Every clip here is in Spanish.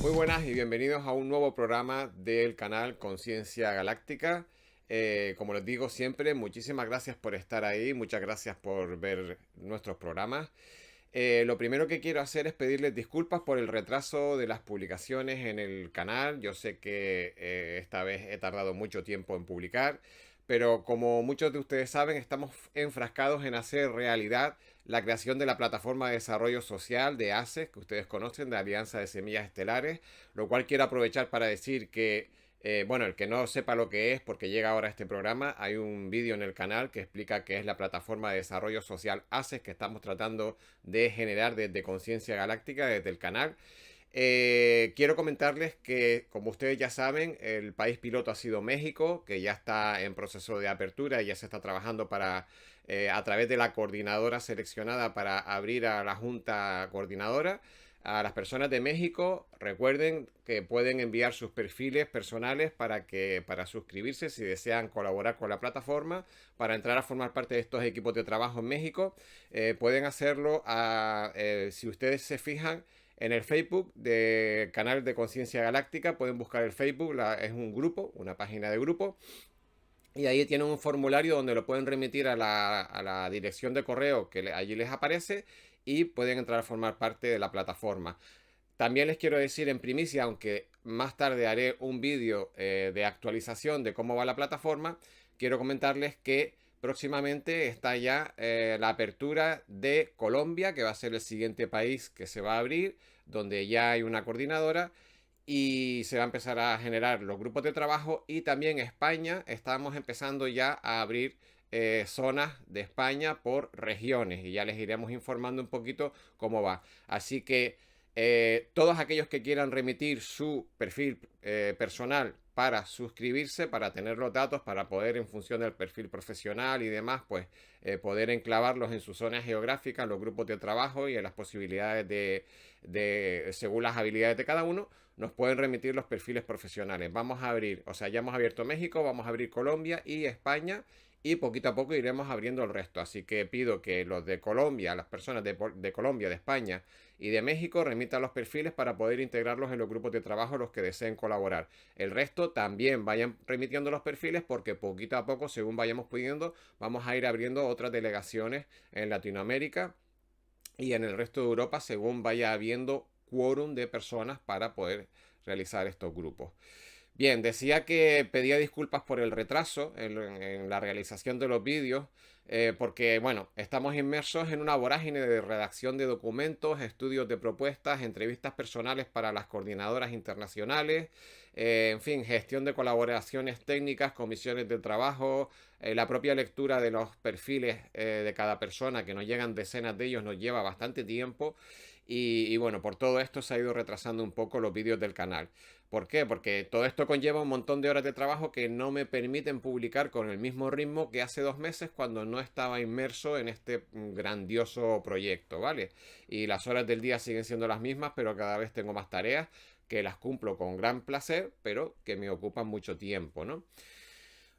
Muy buenas y bienvenidos a un nuevo programa del canal Conciencia Galáctica. Como les digo siempre, muchísimas gracias por estar ahí, muchas gracias por ver nuestros programas. Lo primero que quiero hacer es pedirles disculpas por el retraso de las publicaciones en el canal. Yo sé que esta vez he tardado mucho tiempo en publicar, pero como muchos de ustedes saben, estamos enfrascados en hacer realidad la creación de la plataforma de desarrollo social de ACES, que ustedes conocen, de Alianza de Semillas Estelares, lo cual quiero aprovechar para decir que bueno, el que no sepa lo que es, porque llega ahora este programa, hay un vídeo en el canal que explica qué es la plataforma de desarrollo social ACES que estamos tratando de generar desde Conciencia Galáctica, desde el canal. Quiero comentarles que, como ustedes ya saben, el país piloto ha sido México, que ya está en proceso de apertura y ya se está trabajando para, a través de la coordinadora seleccionada para abrir a la junta coordinadora. A las personas de México, recuerden que pueden enviar sus perfiles personales para suscribirse si desean colaborar con la plataforma, para entrar a formar parte de estos equipos de trabajo en México. Pueden hacerlo si ustedes se fijan en el Facebook de Canal de Conciencia Galáctica. Pueden buscar el Facebook, es un grupo, una página de grupo. Y ahí tienen un formulario donde lo pueden remitir a la dirección de correo que allí les aparece y pueden entrar a formar parte de la plataforma. También les quiero decir en primicia, aunque más tarde haré un vídeo de actualización de cómo va la plataforma, quiero comentarles que próximamente está ya la apertura de Colombia, que va a ser el siguiente país que se va a abrir, donde ya hay una coordinadora y se va a empezar a generar los grupos de trabajo. Y también España, estamos empezando ya a abrir zonas de España por regiones y ya les iremos informando un poquito cómo va. Así que todos aquellos que quieran remitir su perfil personal para suscribirse, para tener los datos, para poder en función del perfil profesional y demás, pues poder enclavarlos en su zona geográfica, en los grupos de trabajo y en las posibilidades según las habilidades de cada uno, nos pueden remitir los perfiles profesionales. Vamos a abrir, o sea, ya hemos abierto México, vamos a abrir Colombia y España y poquito a poco iremos abriendo el resto. Así que pido que los de Colombia, las personas de Colombia, de España y de México remitan los perfiles para poder integrarlos en los grupos de trabajo los que deseen colaborar. El resto también vayan remitiendo los perfiles porque poquito a poco, según vayamos pudiendo, vamos a ir abriendo otras delegaciones en Latinoamérica y en el resto de Europa según vaya habiendo quórum de personas para poder realizar estos grupos. Bien, decía que pedía disculpas por el retraso en la realización de los vídeos, porque, bueno, estamos inmersos en una vorágine de redacción de documentos, estudios de propuestas, entrevistas personales para las coordinadoras internacionales, en fin, gestión de colaboraciones técnicas, comisiones de trabajo, la propia lectura de los perfiles de cada persona, que nos llegan decenas de ellos, nos lleva bastante tiempo. Y bueno, por todo esto se ha ido retrasando un poco los vídeos del canal. ¿Por qué? Porque todo esto conlleva un montón de horas de trabajo que no me permiten publicar con el mismo ritmo que hace 2 meses cuando no estaba inmerso en este grandioso proyecto, ¿vale? Y las horas del día siguen siendo las mismas, pero cada vez tengo más tareas que las cumplo con gran placer, pero que me ocupan mucho tiempo, ¿no?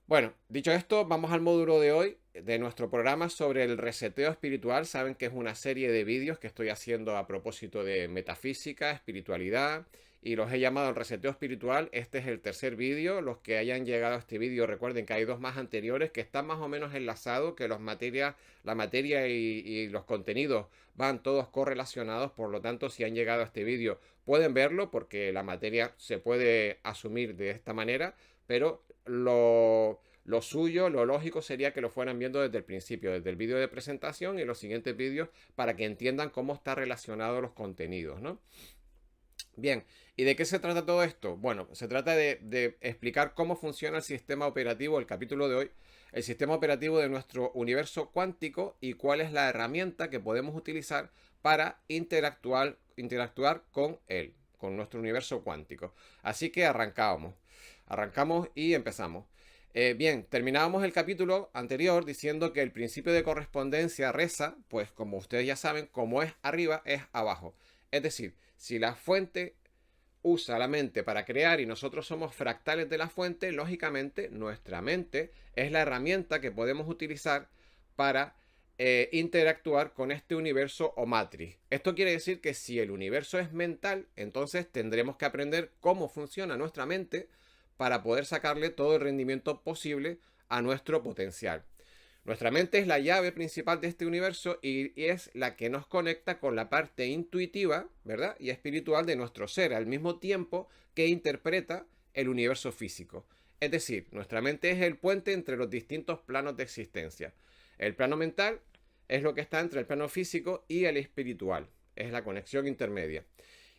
Bueno, dicho esto, vamos al módulo de hoy de nuestro programa sobre el reseteo espiritual. Saben que es una serie de vídeos que estoy haciendo a propósito de metafísica, espiritualidad, y los he llamado el reseteo espiritual. Este es el tercer vídeo. Los que hayan llegado a este vídeo, recuerden que hay dos más anteriores que están más o menos enlazados, que la materia y los contenidos van todos correlacionados. Por lo tanto, si han llegado a este vídeo, pueden verlo porque la materia se puede asumir de esta manera, pero lo suyo, lo lógico sería que lo fueran viendo desde el principio, desde el vídeo de presentación y los siguientes vídeos para que entiendan cómo están relacionados los contenidos, ¿no? Bien, ¿y de qué se trata todo esto? Bueno, se trata de explicar cómo funciona el sistema operativo, el capítulo de hoy, el sistema operativo de nuestro universo cuántico y cuál es la herramienta que podemos utilizar para interactuar con él, con nuestro universo cuántico. Así que arrancamos y empezamos. Bien, terminábamos el capítulo anterior diciendo que el principio de correspondencia reza, pues como ustedes ya saben, como es arriba, es abajo. Es decir, si la fuente usa la mente para crear y nosotros somos fractales de la fuente, lógicamente nuestra mente es la herramienta que podemos utilizar para interactuar con este universo o matriz. Esto quiere decir que si el universo es mental, entonces tendremos que aprender cómo funciona nuestra mente para poder sacarle todo el rendimiento posible a nuestro potencial. Nuestra mente es la llave principal de este universo y es la que nos conecta con la parte intuitiva, ¿verdad? Y espiritual de nuestro ser, al mismo tiempo que interpreta el universo físico. Es decir, nuestra mente es el puente entre los distintos planos de existencia. El plano mental es lo que está entre el plano físico y el espiritual. Es la conexión intermedia.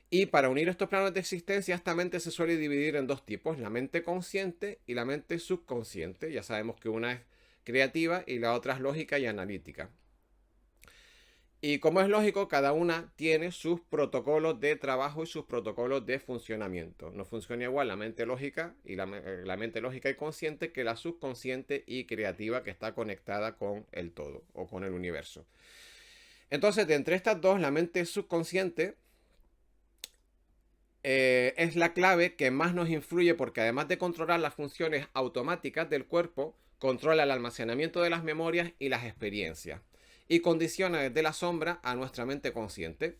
Y para unir estos planos de existencia, esta mente se suele dividir en dos tipos, la mente consciente y la mente subconsciente. Ya sabemos que una es creativa y la otra es lógica y analítica. Y como es lógico, cada una tiene sus protocolos de trabajo y sus protocolos de funcionamiento. No funciona igual la mente lógica y la mente lógica y consciente que la subconsciente y creativa que está conectada con el todo o con el universo. Entonces, de entre estas dos, la mente subconsciente es la clave que más nos influye porque además de controlar las funciones automáticas del cuerpo, controla el almacenamiento de las memorias y las experiencias y condiciona desde la sombra a nuestra mente consciente.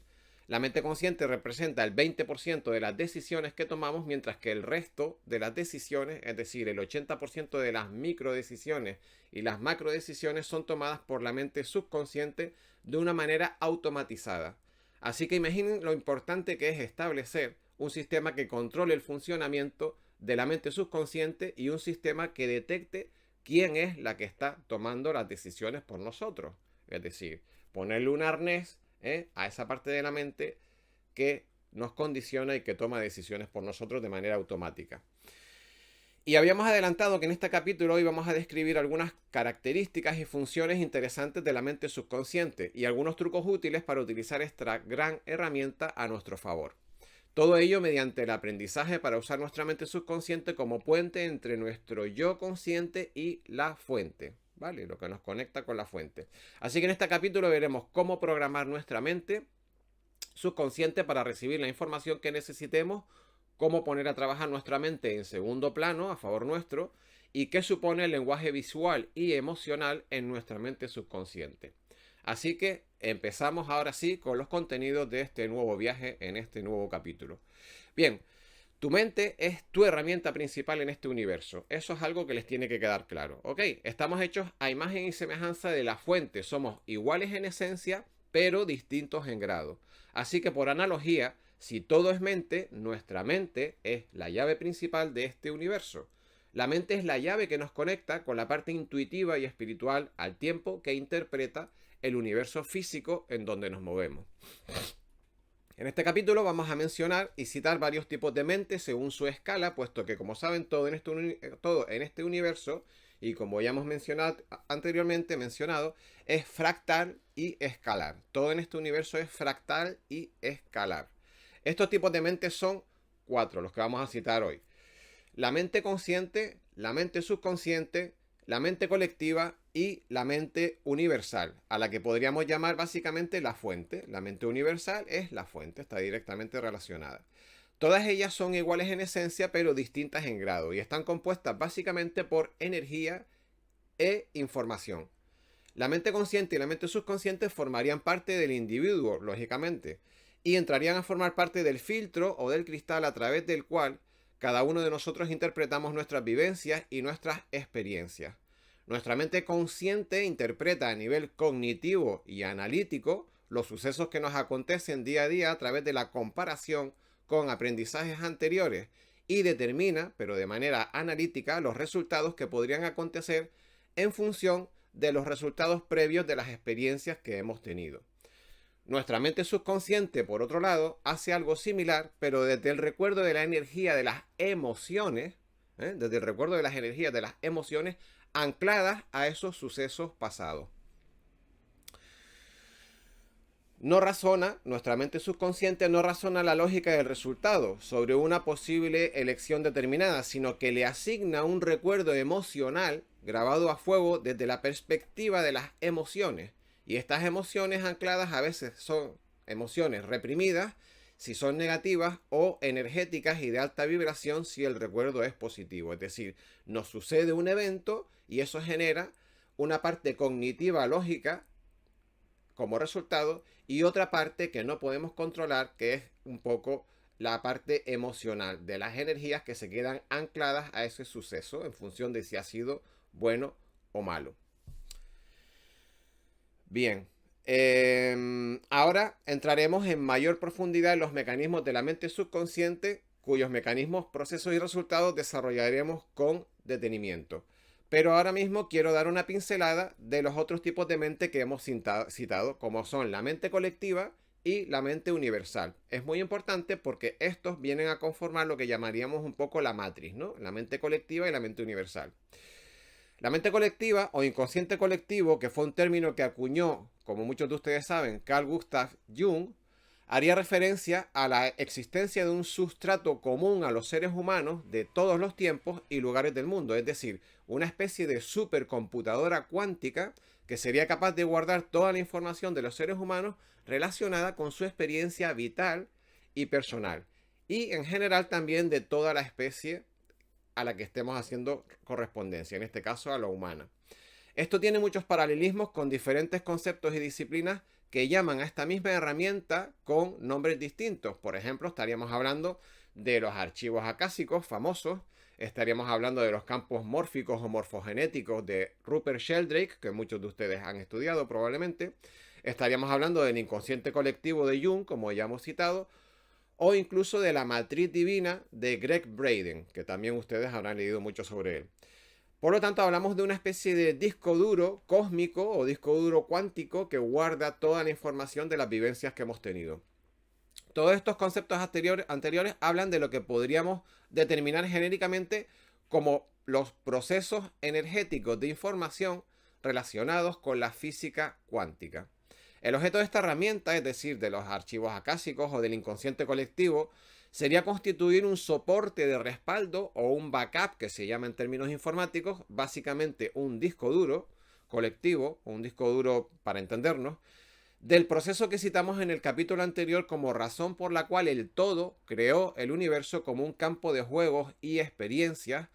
La mente consciente representa el 20% de las decisiones que tomamos, mientras que el resto de las decisiones, es decir, el 80% de las microdecisiones y las macrodecisiones son tomadas por la mente subconsciente de una manera automatizada. Así que imaginen lo importante que es establecer un sistema que controle el funcionamiento de la mente subconsciente y un sistema que detecte quién es la que está tomando las decisiones por nosotros. Es decir, ponerle un arnés a esa parte de la mente que nos condiciona y que toma decisiones por nosotros de manera automática. Y habíamos adelantado que en este capítulo hoy vamos a describir algunas características y funciones interesantes de la mente subconsciente y algunos trucos útiles para utilizar esta gran herramienta a nuestro favor. Todo ello mediante el aprendizaje para usar nuestra mente subconsciente como puente entre nuestro yo consciente y la fuente, ¿vale? Lo que nos conecta con la fuente. Así que en este capítulo veremos cómo programar nuestra mente subconsciente para recibir la información que necesitemos, cómo poner a trabajar nuestra mente en segundo plano a favor nuestro y qué supone el lenguaje visual y emocional en nuestra mente subconsciente. Así que empezamos ahora sí con los contenidos de este nuevo viaje en este nuevo capítulo. Bien, tu mente es tu herramienta principal en este universo. Eso es algo que les tiene que quedar claro. Ok, estamos hechos a imagen y semejanza de la fuente. Somos iguales en esencia, pero distintos en grado. Así que por analogía, si todo es mente, nuestra mente es la llave principal de este universo. La mente es la llave que nos conecta con la parte intuitiva y espiritual al tiempo que interpreta el universo físico en donde nos movemos. En este capítulo vamos a mencionar y citar varios tipos de mente según su escala, puesto que como saben todo en este universo, y como ya hemos anteriormente mencionado, es fractal y escalar. Todo en este universo es fractal y escalar. Estos tipos de mente son 4, los que vamos a citar hoy. La mente consciente, la mente subconsciente, la mente colectiva y la mente universal, a la que podríamos llamar básicamente la fuente. La mente universal es la fuente, está directamente relacionada. Todas ellas son iguales en esencia, pero distintas en grado, y están compuestas básicamente por energía e información. La mente consciente y la mente subconsciente formarían parte del individuo, lógicamente, y entrarían a formar parte del filtro o del cristal a través del cual cada uno de nosotros interpretamos nuestras vivencias y nuestras experiencias. Nuestra mente consciente interpreta a nivel cognitivo y analítico los sucesos que nos acontecen día a día a través de la comparación con aprendizajes anteriores y determina, pero de manera analítica, los resultados que podrían acontecer en función de los resultados previos de las experiencias que hemos tenido. Nuestra mente subconsciente, por otro lado, hace algo similar, pero desde el recuerdo de la energía de las emociones, desde el recuerdo de las energías de las emociones ancladas a esos sucesos pasados. Nuestra mente subconsciente no razona la lógica del resultado sobre una posible elección determinada, sino que le asigna un recuerdo emocional grabado a fuego desde la perspectiva de las emociones. Y estas emociones ancladas a veces son emociones reprimidas si son negativas o energéticas y de alta vibración si el recuerdo es positivo. Es decir, nos sucede un evento y eso genera una parte cognitiva lógica como resultado, y otra parte que no podemos controlar, que es un poco la parte emocional de las energías que se quedan ancladas a ese suceso en función de si ha sido bueno o malo. Bien, ahora entraremos en mayor profundidad en los mecanismos de la mente subconsciente, cuyos mecanismos, procesos y resultados desarrollaremos con detenimiento. Pero ahora mismo quiero dar una pincelada de los otros tipos de mente que hemos citado, como son la mente colectiva y la mente universal. Es muy importante porque estos vienen a conformar lo que llamaríamos un poco la matriz, ¿no? La mente colectiva y la mente universal. La mente colectiva o inconsciente colectivo, que fue un término que acuñó, como muchos de ustedes saben, Carl Gustav Jung, haría referencia a la existencia de un sustrato común a los seres humanos de todos los tiempos y lugares del mundo, es decir, una especie de supercomputadora cuántica que sería capaz de guardar toda la información de los seres humanos relacionada con su experiencia vital y personal, y en general también de toda la especie a la que estemos haciendo correspondencia, en este caso a la humana. Esto tiene muchos paralelismos con diferentes conceptos y disciplinas que llaman a esta misma herramienta con nombres distintos. Por ejemplo, estaríamos hablando de los archivos acásicos famosos, estaríamos hablando de los campos mórficos o morfogenéticos de Rupert Sheldrake, que muchos de ustedes han estudiado probablemente, estaríamos hablando del inconsciente colectivo de Jung, como ya hemos citado, o incluso de la matriz divina de Greg Braden, que también ustedes habrán leído mucho sobre él. Por lo tanto, hablamos de una especie de disco duro cósmico o disco duro cuántico que guarda toda la información de las vivencias que hemos tenido. Todos estos conceptos anteriores hablan de lo que podríamos determinar genéricamente como los procesos energéticos de información relacionados con la física cuántica. El objeto de esta herramienta, es decir, de los archivos acásicos o del inconsciente colectivo, sería constituir un soporte de respaldo o un backup, que se llama en términos informáticos, básicamente un disco duro colectivo, o un disco duro para entendernos, del proceso que citamos en el capítulo anterior como razón por la cual el todo creó el universo como un campo de juegos y experiencias,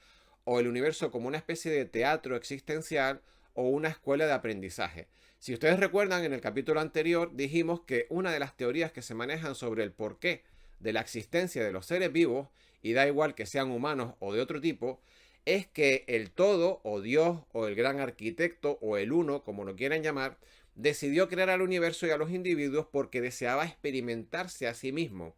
o el universo como una especie de teatro existencial o una escuela de aprendizaje. Si ustedes recuerdan, en el capítulo anterior dijimos que una de las teorías que se manejan sobre el porqué de la existencia de los seres vivos, y da igual que sean humanos o de otro tipo, es que el todo, o Dios, o el gran arquitecto, o el uno, como lo quieran llamar, decidió crear al universo y a los individuos porque deseaba experimentarse a sí mismo,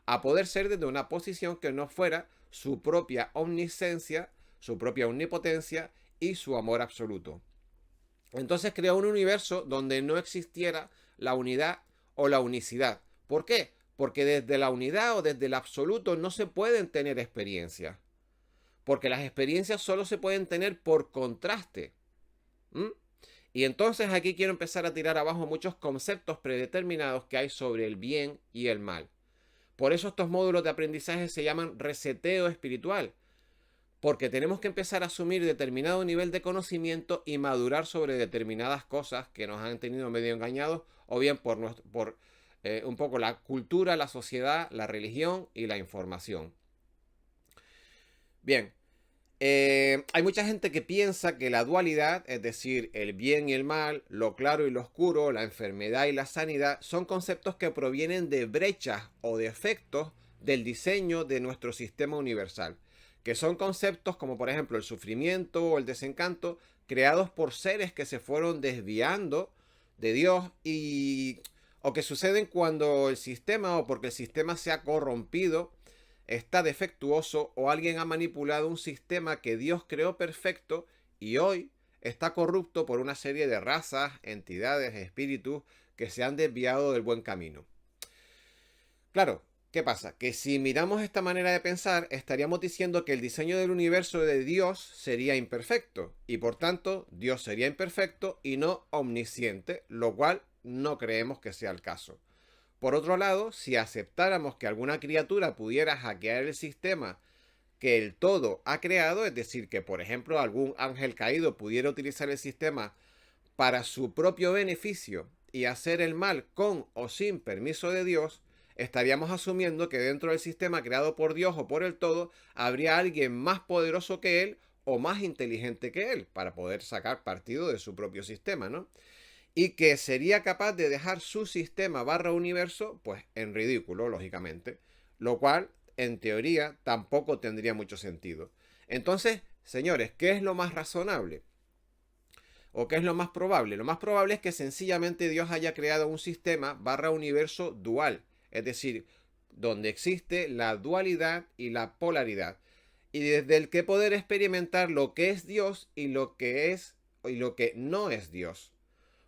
a poder ser desde una posición que no fuera su propia omnisciencia, su propia omnipotencia y su amor absoluto. Entonces creó un universo donde no existiera la unidad o la unicidad. ¿Por qué? Porque desde la unidad o desde el absoluto no se pueden tener experiencias. Porque las experiencias solo se pueden tener por contraste. ¿Mm? Y entonces aquí quiero empezar a tirar abajo muchos conceptos predeterminados que hay sobre el bien y el mal. Por eso estos módulos de aprendizaje se llaman reseteo espiritual, porque tenemos que empezar a asumir determinado nivel de conocimiento y madurar sobre determinadas cosas que nos han tenido medio engañados, o bien por un poco la cultura, la sociedad, la religión y la información. Bien, hay mucha gente que piensa que la dualidad, es decir, el bien y el mal, lo claro y lo oscuro, la enfermedad y la sanidad, son conceptos que provienen de brechas o defectos del diseño de nuestro sistema universal, que son conceptos como por ejemplo el sufrimiento o el desencanto, creados por seres que se fueron desviando de Dios o que suceden cuando el sistema o porque el sistema se ha corrompido, está defectuoso o alguien ha manipulado un sistema que Dios creó perfecto y hoy está corrupto por una serie de razas, entidades, espíritus que se han desviado del buen camino. Claro, ¿qué pasa? Que si miramos esta manera de pensar, estaríamos diciendo que el diseño del universo de Dios sería imperfecto y por tanto Dios sería imperfecto y no omnisciente, lo cual no creemos que sea el caso. Por otro lado, si aceptáramos que alguna criatura pudiera hackear el sistema que el todo ha creado, es decir, que por ejemplo algún ángel caído pudiera utilizar el sistema para su propio beneficio y hacer el mal con o sin permiso de Dios, estaríamos asumiendo que dentro del sistema creado por Dios o por el todo habría alguien más poderoso que él o más inteligente que él para poder sacar partido de su propio sistema, ¿no? y que sería capaz de dejar su sistema barra universo, pues en ridículo, lógicamente, lo cual, en teoría, tampoco tendría mucho sentido. Entonces, señores, ¿qué es lo más razonable? ¿O qué es lo más probable? Lo más probable es que sencillamente Dios haya creado un sistema barra universo dual, es decir, donde existe la dualidad y la polaridad, y desde el que poder experimentar lo que es Dios y lo que es y lo que no es Dios.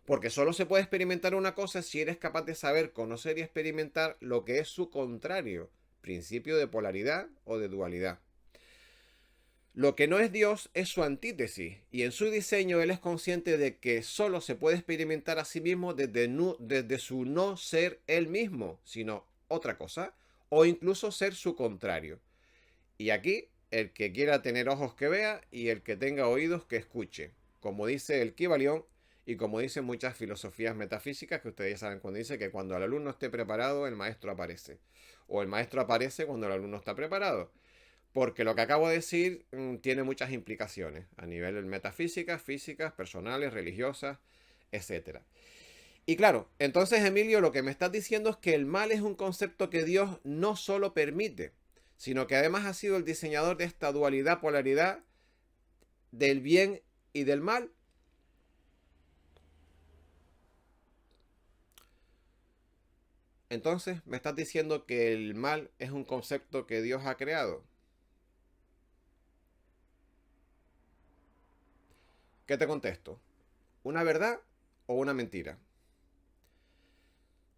Porque solo se puede experimentar una cosa si eres capaz de saber, conocer y experimentar lo que es su contrario, principio de polaridad o de dualidad. Lo que no es Dios es su antítesis, y en su diseño Él es consciente de que solo se puede experimentar a sí mismo desde su no ser Él mismo, sino otra cosa, o incluso ser su contrario. Y aquí, el que quiera tener ojos que vea y el que tenga oídos que escuche, como dice el Kybalión y como dicen muchas filosofías metafísicas, que ustedes ya saben cuando dice que cuando el alumno esté preparado, el maestro aparece. O el maestro aparece cuando el alumno está preparado. Porque lo que acabo de decir tiene muchas implicaciones a nivel metafísicas, físicas, personales, religiosas, etcétera. Y claro, entonces Emilio, lo que me estás diciendo es que el mal es un concepto que Dios no solo permite, sino que además ha sido el diseñador de esta dualidad, polaridad del bien y del mal. Entonces me estás diciendo que el mal es un concepto que Dios ha creado. ¿Qué te contesto? ¿Una verdad o una mentira?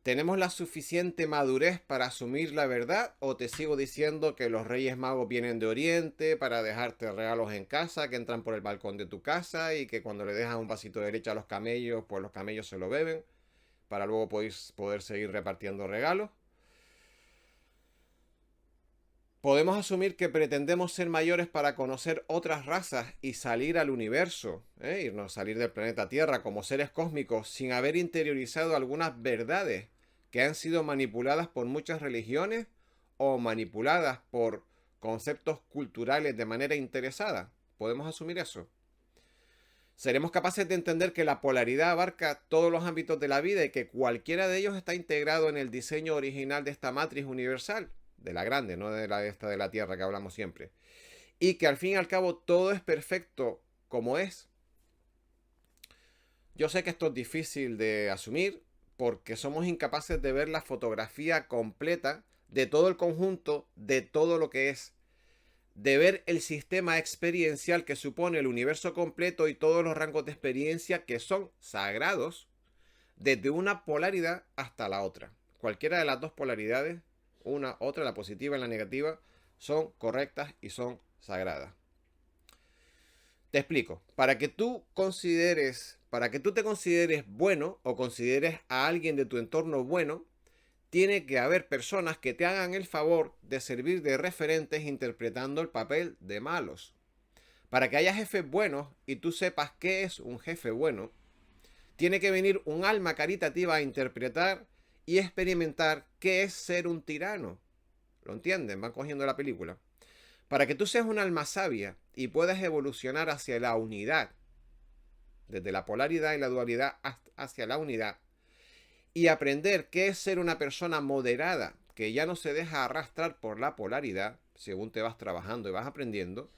¿Tenemos la suficiente madurez para asumir la verdad o te sigo diciendo que los Reyes Magos vienen de Oriente para dejarte regalos en casa, que entran por el balcón de tu casa y que cuando le dejas un vasito de leche a los camellos, pues los camellos se lo beben para luego poder seguir repartiendo regalos? Podemos asumir que pretendemos ser mayores para conocer otras razas y salir al universo, salir del planeta Tierra como seres cósmicos sin haber interiorizado algunas verdades que han sido manipuladas por muchas religiones o manipuladas por conceptos culturales de manera interesada. ¿Podemos asumir eso? Seremos capaces de entender que la polaridad abarca todos los ámbitos de la vida y que cualquiera de ellos está integrado en el diseño original de esta matriz universal, de la grande, no de la esta de la Tierra que hablamos siempre. Y que al fin y al cabo todo es perfecto como es. Yo sé que esto es difícil de asumir porque somos incapaces de ver la fotografía completa de todo el conjunto, de todo lo que es, de ver el sistema experiencial que supone el universo completo y todos los rangos de experiencia que son sagrados, desde una polaridad hasta la otra. Cualquiera de las dos polaridades, una, otra, la positiva y la negativa, son correctas y son sagradas. Te explico. Para que tú te consideres bueno o consideres a alguien de tu entorno bueno, tiene que haber personas que te hagan el favor de servir de referentes interpretando el papel de malos. Para que haya jefes buenos y tú sepas qué es un jefe bueno, tiene que venir un alma caritativa a interpretar y experimentar qué es ser un tirano. ¿Lo entienden? Van cogiendo la película. Para que tú seas un alma sabia y puedas evolucionar hacia la unidad, desde la polaridad y la dualidad hacia la unidad, y aprender qué es ser una persona moderada, que ya no se deja arrastrar por la polaridad, según te vas trabajando y vas aprendiendo,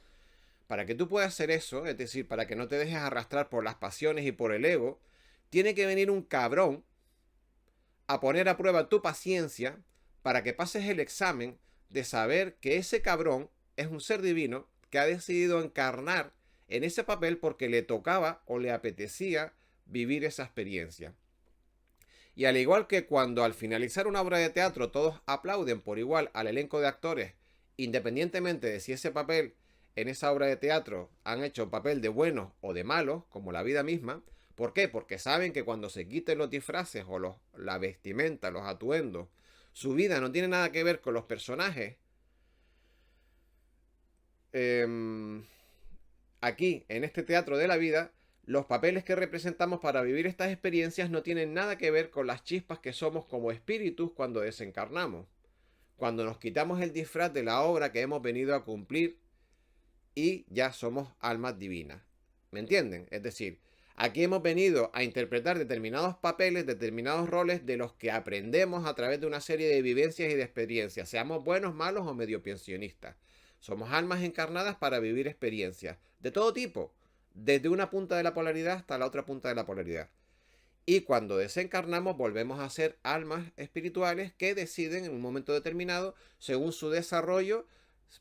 para que tú puedas hacer eso, es decir, para que no te dejes arrastrar por las pasiones y por el ego, tiene que venir un cabrón a poner a prueba tu paciencia para que pases el examen de saber que ese cabrón es un ser divino que ha decidido encarnar en ese papel porque le tocaba o le apetecía vivir esa experiencia. Y al igual que cuando al finalizar una obra de teatro todos aplauden por igual al elenco de actores, independientemente de si ese papel en esa obra de teatro han hecho papel de buenos o de malos, como la vida misma. ¿Por qué? Porque saben que cuando se quiten los disfraces o la vestimenta, los atuendos, su vida no tiene nada que ver con los personajes. Aquí, en este teatro de la vida, los papeles que representamos para vivir estas experiencias no tienen nada que ver con las chispas que somos como espíritus cuando desencarnamos, cuando nos quitamos el disfraz de la obra que hemos venido a cumplir y ya somos almas divinas. ¿Me entienden? Es decir, Aquí hemos venido a interpretar determinados papeles, determinados roles de los que aprendemos a través de una serie de vivencias y de experiencias, seamos buenos, malos o medio pensionistas. Somos almas encarnadas para vivir experiencias de todo tipo, desde una punta de la polaridad hasta la otra punta de la polaridad. Y cuando desencarnamos volvemos a ser almas espirituales que deciden en un momento determinado, según su desarrollo,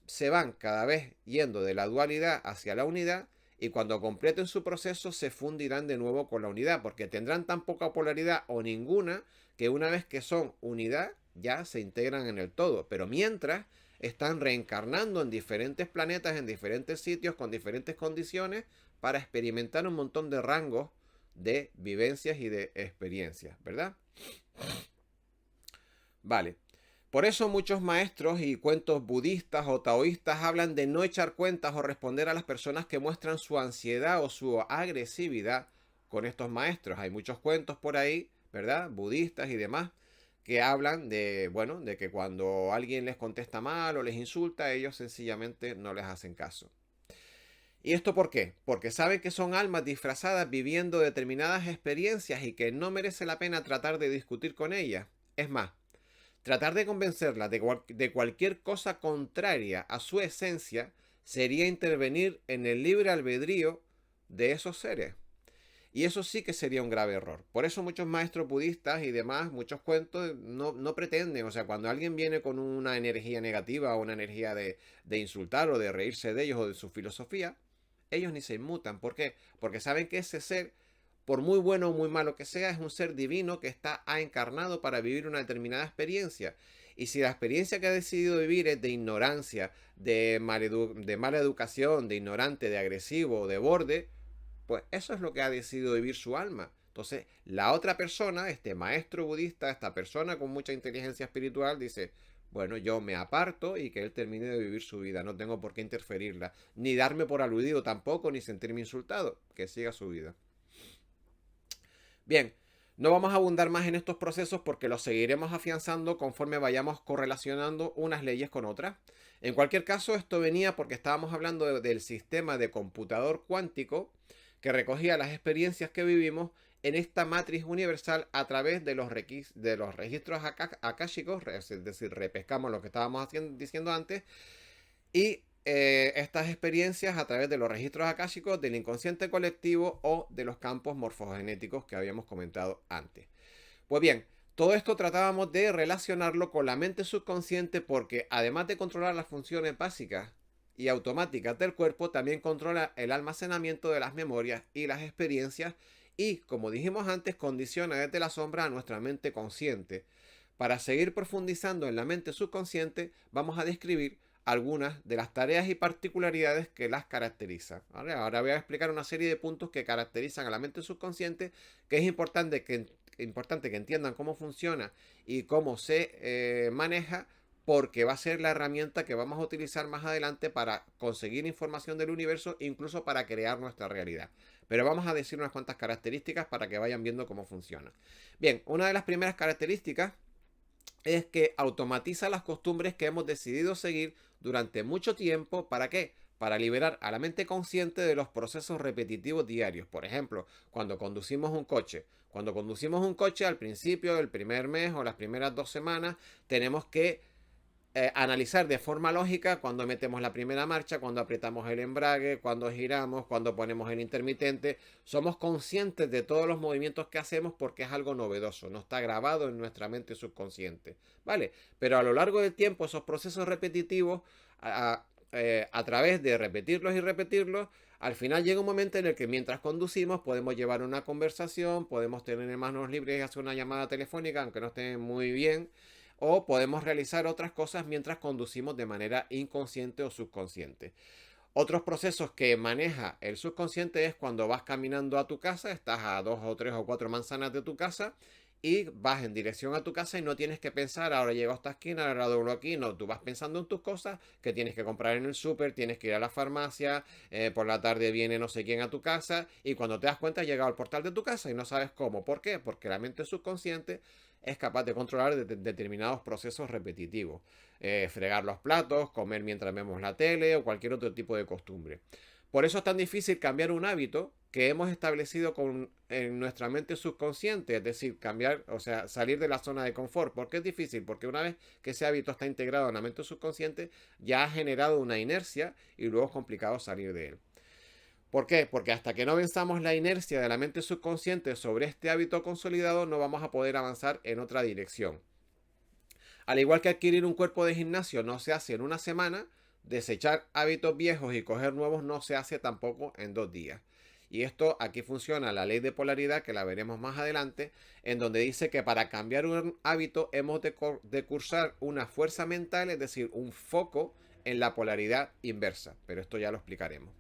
se van cada vez yendo de la dualidad hacia la unidad y cuando completen su proceso se fundirán de nuevo con la unidad, porque tendrán tan poca polaridad o ninguna que una vez que son unidad ya se integran en el todo. Pero mientras están reencarnando en diferentes planetas, en diferentes sitios, con diferentes condiciones, para experimentar un montón de rangos de vivencias y de experiencias, ¿verdad? Vale. Por eso muchos maestros y cuentos budistas o taoístas hablan de no echar cuentas o responder a las personas que muestran su ansiedad o su agresividad con estos maestros. Hay muchos cuentos por ahí, ¿verdad? Budistas y demás, que hablan de, bueno, de que cuando alguien les contesta mal o les insulta, ellos sencillamente no les hacen caso. ¿Y esto por qué? Porque saben que son almas disfrazadas viviendo determinadas experiencias y que no merece la pena tratar de discutir con ellas. Es más, tratar de convencerlas de cualquier cosa contraria a su esencia sería intervenir en el libre albedrío de esos seres. Y eso sí que sería un grave error. Por eso muchos maestros budistas y demás, muchos cuentos, no pretenden, o sea, cuando alguien viene con una energía negativa o una energía de insultar o de reírse de ellos o de su filosofía, ellos ni se inmutan. ¿Por qué? Porque saben que ese ser, por muy bueno o muy malo que sea, es un ser divino que está encarnado para vivir una determinada experiencia. Y si la experiencia que ha decidido vivir es de ignorancia, de mala educación, de ignorante, de agresivo, de borde, pues eso es lo que ha decidido vivir su alma. Entonces, la otra persona, este maestro budista, esta persona con mucha inteligencia espiritual, dice, bueno, yo me aparto y que él termine de vivir su vida, no tengo por qué interferirla, ni darme por aludido tampoco, ni sentirme insultado, que siga su vida. Bien, no vamos a abundar más en estos procesos porque los seguiremos afianzando conforme vayamos correlacionando unas leyes con otras. En cualquier caso, esto venía porque estábamos hablando del sistema de computador cuántico que recogía las experiencias que vivimos en esta matriz universal a través de los registros akáshicos, es decir, repescamos lo que estábamos diciendo antes, y estas experiencias a través de los registros akáshicos del inconsciente colectivo o de los campos morfogenéticos que habíamos comentado antes. Pues bien, todo esto tratábamos de relacionarlo con la mente subconsciente porque además de controlar las funciones básicas y automáticas del cuerpo, también controla el almacenamiento de las memorias y las experiencias y, como dijimos antes, condiciona desde la sombra a nuestra mente consciente. Para seguir profundizando en la mente subconsciente, vamos a describir algunas de las tareas y particularidades que las caracterizan. ¿Vale? Ahora voy a explicar una serie de puntos que caracterizan a la mente subconsciente, que es importante que entiendan cómo funciona y cómo se maneja, porque va a ser la herramienta que vamos a utilizar más adelante para conseguir información del universo, incluso para crear nuestra realidad. Pero vamos a decir unas cuantas características para que vayan viendo cómo funciona. Bien, una de las primeras características es que automatiza las costumbres que hemos decidido seguir durante mucho tiempo. ¿Para qué? Para liberar a la mente consciente de los procesos repetitivos diarios. Por ejemplo, cuando conducimos un coche. Cuando conducimos un coche al principio del primer mes o las primeras 2 semanas, tenemos que analizar de forma lógica cuando metemos la primera marcha, cuando apretamos el embrague, cuando giramos, cuando ponemos el intermitente. Somos conscientes de todos los movimientos que hacemos porque es algo novedoso, no está grabado en nuestra mente subconsciente, ¿vale? Pero a lo largo del tiempo esos procesos repetitivos, a través de repetirlos y repetirlos, al final llega un momento en el que mientras conducimos podemos llevar una conversación, podemos tener manos libres y hacer una llamada telefónica, aunque no esté muy bien, o podemos realizar otras cosas mientras conducimos de manera inconsciente o subconsciente. Otros procesos que maneja el subconsciente es cuando vas caminando a tu casa, estás a 2 o 3 o 4 manzanas de tu casa y vas en dirección a tu casa y no tienes que pensar, ahora llego a esta esquina, ahora doblo aquí, no, tú vas pensando en tus cosas que tienes que comprar en el súper, tienes que ir a la farmacia, por la tarde viene no sé quién a tu casa y cuando te das cuenta has llegado al portal de tu casa y no sabes cómo. ¿Por qué? Porque la mente subconsciente es capaz de controlar determinados procesos repetitivos. Fregar los platos, comer mientras vemos la tele o cualquier otro tipo de costumbre. Por eso es tan difícil cambiar un hábito que hemos establecido en nuestra mente subconsciente, es decir, cambiar, o sea, salir de la zona de confort. ¿Por qué es difícil? Porque una vez que ese hábito está integrado en la mente subconsciente, ya ha generado una inercia y luego es complicado salir de él. ¿Por qué? Porque hasta que no venzamos la inercia de la mente subconsciente sobre este hábito consolidado, no vamos a poder avanzar en otra dirección. Al igual que adquirir un cuerpo de gimnasio no se hace en una semana, desechar hábitos viejos y coger nuevos no se hace tampoco en 2 días. Y esto aquí funciona la ley de polaridad, que la veremos más adelante, en donde dice que para cambiar un hábito hemos de cursar una fuerza mental, es decir, un foco en la polaridad inversa. Pero esto ya lo explicaremos.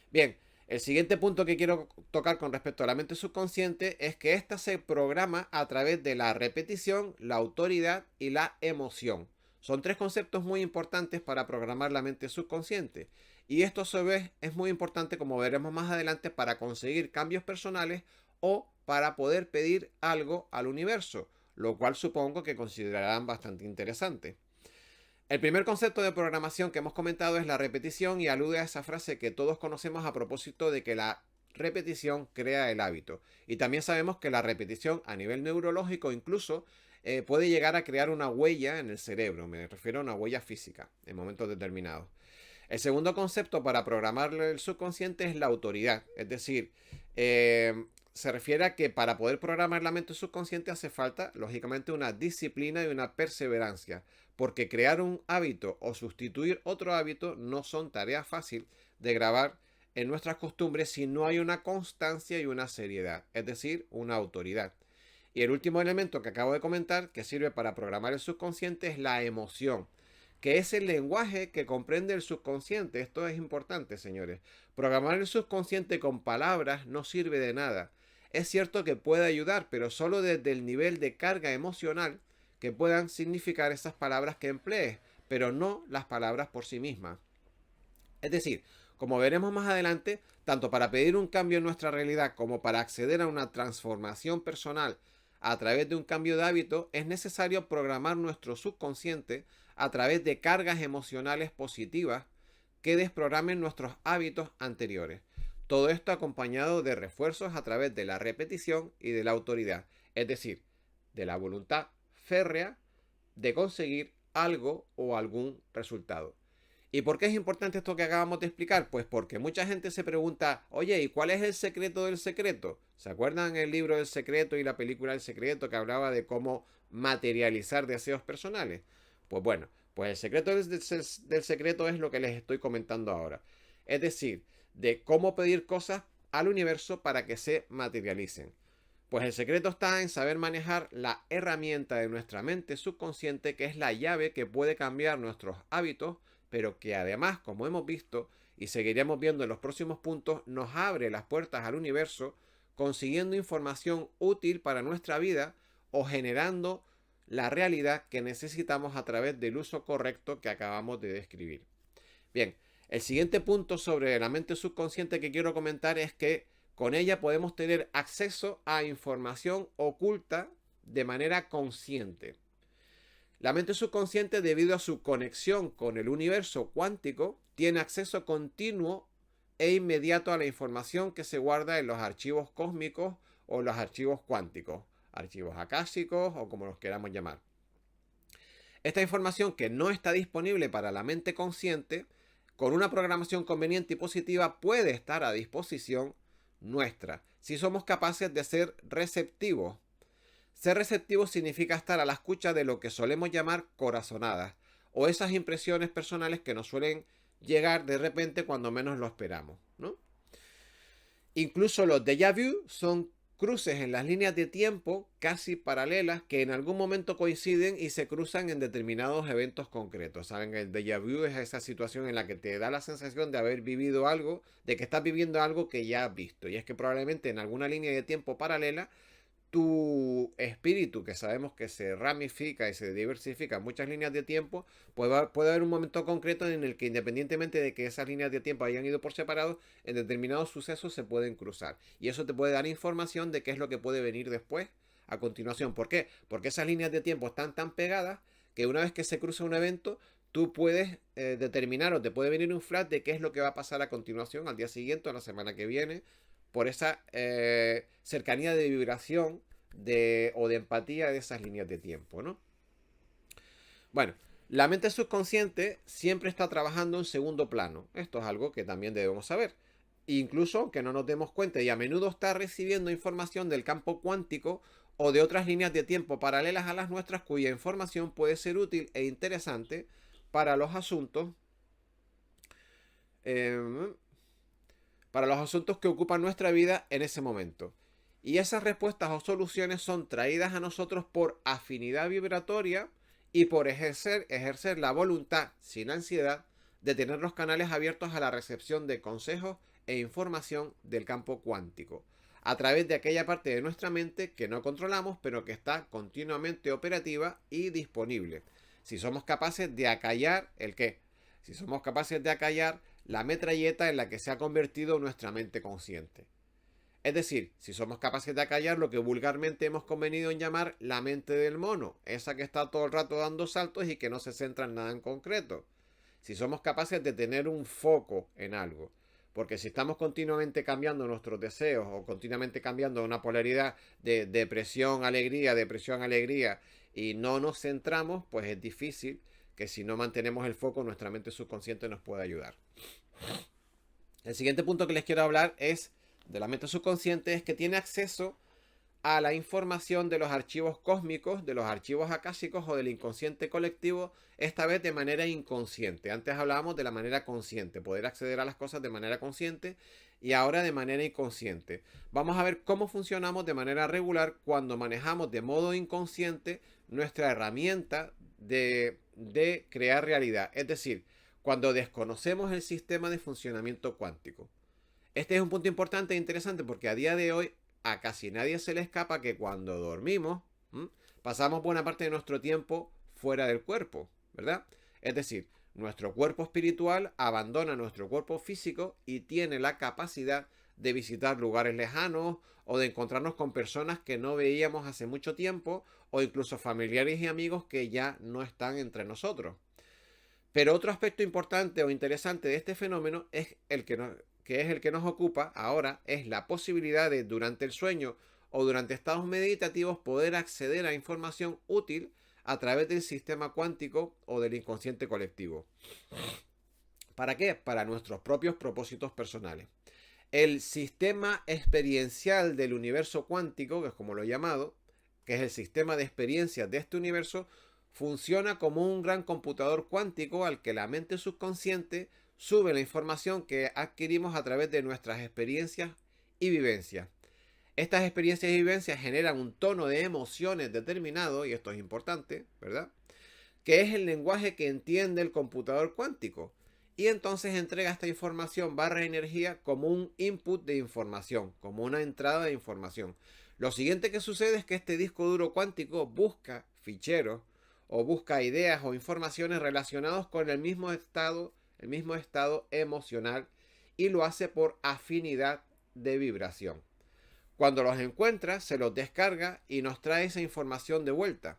Bien, el siguiente punto que quiero tocar con respecto a la mente subconsciente es que ésta se programa a través de la repetición, la autoridad y la emoción. Son 3 conceptos muy importantes para programar la mente subconsciente. Y esto a su vez es muy importante, como veremos más adelante, para conseguir cambios personales o para poder pedir algo al universo, lo cual supongo que considerarán bastante interesante. El primer concepto de programación que hemos comentado es la repetición y alude a esa frase que todos conocemos a propósito de que la repetición crea el hábito. Y también sabemos que la repetición a nivel neurológico incluso puede llegar a crear una huella en el cerebro. Me refiero a una huella física en momentos determinados. El segundo concepto para programar el subconsciente es la autoridad. Es decir, se refiere a que para poder programar la mente subconsciente hace falta, lógicamente, una disciplina y una perseverancia. Porque crear un hábito o sustituir otro hábito no son tareas fáciles de grabar en nuestras costumbres si no hay una constancia y una seriedad, es decir, una autoridad. Y el último elemento que acabo de comentar, que sirve para programar el subconsciente, es la emoción, que es el lenguaje que comprende el subconsciente. Esto es importante, señores. Programar el subconsciente con palabras no sirve de nada. Es cierto que puede ayudar, pero solo desde el nivel de carga emocional que puedan significar esas palabras que emplees, pero no las palabras por sí mismas. Es decir, como veremos más adelante, tanto para pedir un cambio en nuestra realidad como para acceder a una transformación personal a través de un cambio de hábito, es necesario programar nuestro subconsciente a través de cargas emocionales positivas que desprogramen nuestros hábitos anteriores. Todo esto acompañado de refuerzos a través de la repetición y de la autoridad, es decir, de la voluntad férrea de conseguir algo o algún resultado. ¿Y por qué es importante esto que acabamos de explicar? Pues porque mucha gente se pregunta, oye, ¿y cuál es el secreto del secreto? ¿Se acuerdan el libro del secreto y la película del secreto que hablaba de cómo materializar deseos personales? Pues bueno, pues el secreto del secreto es lo que les estoy comentando ahora. Es decir, de cómo pedir cosas al universo para que se materialicen. Pues el secreto está en saber manejar la herramienta de nuestra mente subconsciente, que es la llave que puede cambiar nuestros hábitos, pero que además, como hemos visto y seguiremos viendo en los próximos puntos, nos abre las puertas al universo, consiguiendo información útil para nuestra vida o generando la realidad que necesitamos a través del uso correcto que acabamos de describir. Bien, el siguiente punto sobre la mente subconsciente que quiero comentar es que con ella podemos tener acceso a información oculta de manera consciente. La mente subconsciente, debido a su conexión con el universo cuántico, tiene acceso continuo e inmediato a la información que se guarda en los archivos cósmicos o los archivos cuánticos, archivos akáshicos o como los queramos llamar. Esta información que no está disponible para la mente consciente, con una programación conveniente y positiva, puede estar a disposición nuestra, si somos capaces de ser receptivos. Ser receptivo significa estar a la escucha de lo que solemos llamar corazonadas, o esas impresiones personales que nos suelen llegar de repente cuando menos lo esperamos, ¿no? Incluso los déjà vu son cruces en las líneas de tiempo casi paralelas que en algún momento coinciden y se cruzan en determinados eventos concretos. Saben, el déjà vu es esa situación en la que te da la sensación de haber vivido algo, de que estás viviendo algo que ya has visto. Y es que probablemente en alguna línea de tiempo paralela tu espíritu, que sabemos que se ramifica y se diversifica en muchas líneas de tiempo, puede haber un momento concreto en el que, independientemente de que esas líneas de tiempo hayan ido por separado, en determinados sucesos se pueden cruzar. Y eso te puede dar información de qué es lo que puede venir después, a continuación. ¿Por qué? Porque esas líneas de tiempo están tan pegadas que una vez que se cruza un evento, tú puedes determinar o te puede venir un flash de qué es lo que va a pasar a continuación, al día siguiente o la semana que viene, por esa cercanía de vibración o de empatía de esas líneas de tiempo, ¿no? Bueno, la mente subconsciente siempre está trabajando en segundo plano. Esto es algo que también debemos saber. Incluso que no nos demos cuenta y a menudo está recibiendo información del campo cuántico o de otras líneas de tiempo paralelas a las nuestras cuya información puede ser útil e interesante para los asuntos eh, que ocupan nuestra vida en ese momento. Y esas respuestas o soluciones son traídas a nosotros por afinidad vibratoria y por ejercer la voluntad sin ansiedad de tener los canales abiertos a la recepción de consejos e información del campo cuántico, a través de aquella parte de nuestra mente que no controlamos, pero que está continuamente operativa y disponible. Si somos capaces de acallar el qué, si somos capaces de acallar la metralleta en la que se ha convertido nuestra mente consciente. Es decir, si somos capaces de acallar lo que vulgarmente hemos convenido en llamar la mente del mono, esa que está todo el rato dando saltos y que no se centra en nada en concreto. Si somos capaces de tener un foco en algo. Porque si estamos continuamente cambiando nuestros deseos o continuamente cambiando una polaridad de depresión, alegría, y no nos centramos, pues es difícil que si no mantenemos el foco, nuestra mente subconsciente nos pueda ayudar. El siguiente punto que les quiero hablar es de la mente subconsciente, es que tiene acceso a la información de los archivos cósmicos, de los archivos akáshicos o del inconsciente colectivo, esta vez de manera inconsciente. Antes hablábamos de la manera consciente, poder acceder a las cosas de manera consciente, y ahora de manera inconsciente. Vamos a ver cómo funcionamos de manera regular cuando manejamos de modo inconsciente nuestra herramienta de crear realidad, es decir, cuando desconocemos el sistema de funcionamiento cuántico. Este es un punto importante e interesante porque a día de hoy a casi nadie se le escapa que cuando dormimos, pasamos buena parte de nuestro tiempo fuera del cuerpo, ¿verdad? Es decir, nuestro cuerpo espiritual abandona nuestro cuerpo físico y tiene la capacidad de visitar lugares lejanos o de encontrarnos con personas que no veíamos hace mucho tiempo o incluso familiares y amigos que ya no están entre nosotros. Pero otro aspecto importante o interesante de este fenómeno es el que nos ocupa ahora, es la posibilidad de durante el sueño o durante estados meditativos poder acceder a información útil a través del sistema cuántico o del inconsciente colectivo. ¿Para qué? Para nuestros propios propósitos personales. El sistema experiencial del universo cuántico, que es como lo he llamado, que es el sistema de experiencias de este universo, funciona como un gran computador cuántico al que la mente subconsciente sube la información que adquirimos a través de nuestras experiencias y vivencias. Estas experiencias y vivencias generan un tono de emociones determinado, y esto es importante, ¿verdad? Que es el lenguaje que entiende el computador cuántico. Y entonces entrega esta información barra energía como un input de información, como una entrada de información. Lo siguiente que sucede es que este disco duro cuántico busca ficheros o busca ideas o informaciones relacionados con el mismo estado emocional, y lo hace por afinidad de vibración. Cuando los encuentra, se los descarga y nos trae esa información de vuelta.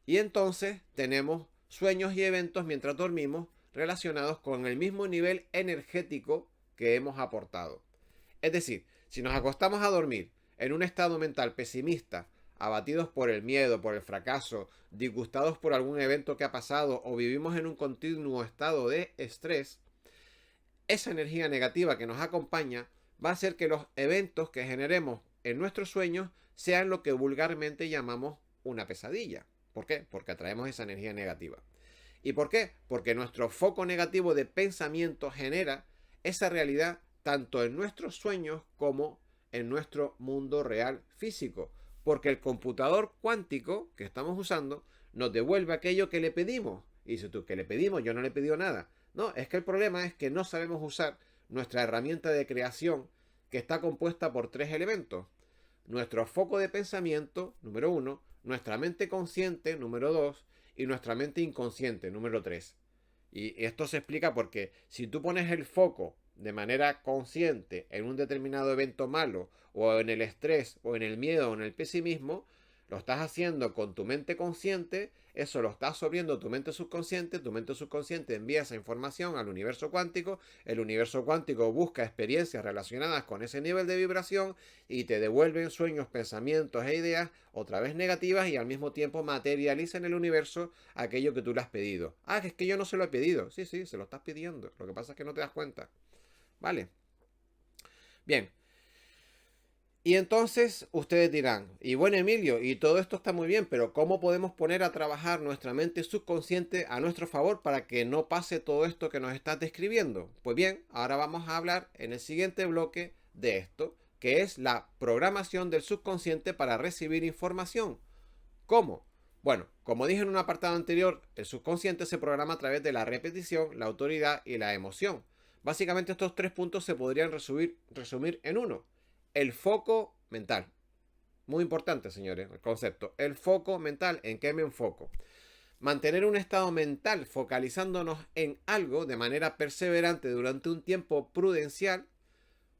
Y entonces tenemos sueños y eventos mientras dormimos relacionados con el mismo nivel energético que hemos aportado. Es decir, si nos acostamos a dormir en un estado mental pesimista, abatidos por el miedo, por el fracaso, disgustados por algún evento que ha pasado o vivimos en un continuo estado de estrés, esa energía negativa que nos acompaña va a hacer que los eventos que generemos en nuestros sueños sean lo que vulgarmente llamamos una pesadilla. ¿Por qué? Porque atraemos esa energía negativa. ¿Y por qué? Porque nuestro foco negativo de pensamiento genera esa realidad tanto en nuestros sueños como en nuestro mundo real físico. Porque el computador cuántico que estamos usando nos devuelve aquello que le pedimos. Y dices tú, ¿qué le pedimos? Yo no le he pedido nada. No, es que el problema es que no sabemos usar nuestra herramienta de creación, que está compuesta por tres elementos. Nuestro foco de pensamiento, número 1, nuestra mente consciente, número 2, y nuestra mente inconsciente, número 3. Y esto se explica porque si tú pones el foco de manera consciente en un determinado evento malo, o en el estrés, o en el miedo, o en el pesimismo, Lo estás haciendo con tu mente consciente, eso lo estás absorbiendo tu mente subconsciente envía esa información al universo cuántico, el universo cuántico busca experiencias relacionadas con ese nivel de vibración y te devuelven sueños, pensamientos e ideas otra vez negativas y al mismo tiempo materializa en el universo aquello que tú le has pedido. Ah, que es que yo no se lo he pedido. Sí, sí, se lo estás pidiendo. Lo que pasa es que no te das cuenta. ¿Vale? Bien. Y entonces ustedes dirán, y bueno Emilio, y todo esto está muy bien, pero ¿cómo podemos poner a trabajar nuestra mente subconsciente a nuestro favor para que no pase todo esto que nos estás describiendo? Pues bien, ahora vamos a hablar en el siguiente bloque de esto, que es la programación del subconsciente para recibir información. ¿Cómo? Bueno, como dije en un apartado anterior, el subconsciente se programa a través de la repetición, la autoridad y la emoción. Básicamente estos tres puntos se podrían resumir en uno: el foco mental. Muy importante, señores, el concepto. El foco mental. ¿En qué me enfoco? Mantener un estado mental focalizándonos en algo de manera perseverante durante un tiempo prudencial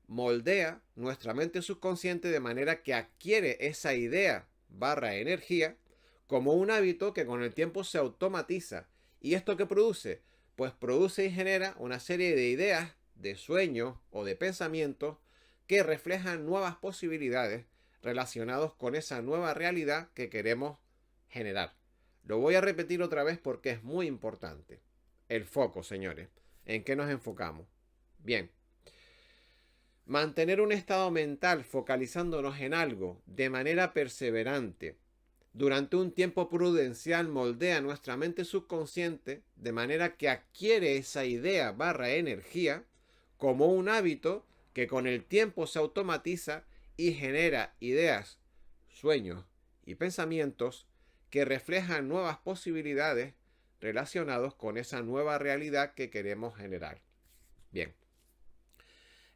moldea nuestra mente subconsciente de manera que adquiere esa idea barra energía como un hábito que con el tiempo se automatiza. ¿Y esto qué produce? Pues produce y genera una serie de ideas, de sueños o de pensamientos que reflejan nuevas posibilidades relacionados con esa nueva realidad que queremos generar. Lo voy a repetir otra vez porque es muy importante. El foco, señores. ¿En qué nos enfocamos? Bien. Mantener un estado mental focalizándonos en algo de manera perseverante durante un tiempo prudencial moldea nuestra mente subconsciente de manera que adquiere esa idea barra energía como un hábito que con el tiempo se automatiza y genera ideas, sueños y pensamientos que reflejan nuevas posibilidades relacionados con esa nueva realidad que queremos generar. Bien.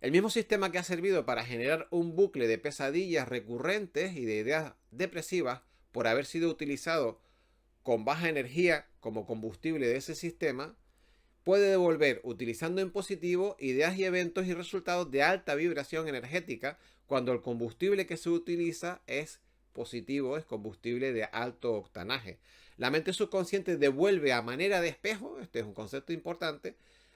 El mismo sistema que ha servido para generar un bucle de pesadillas recurrentes y de ideas depresivas por haber sido utilizado con baja energía como combustible de ese sistema, puede devolver, utilizando en positivo, ideas y eventos y resultados de alta vibración energética cuando el combustible que se utiliza es positivo, es combustible de alto octanaje. La mente subconsciente devuelve a manera de espejo, este es un concepto importante,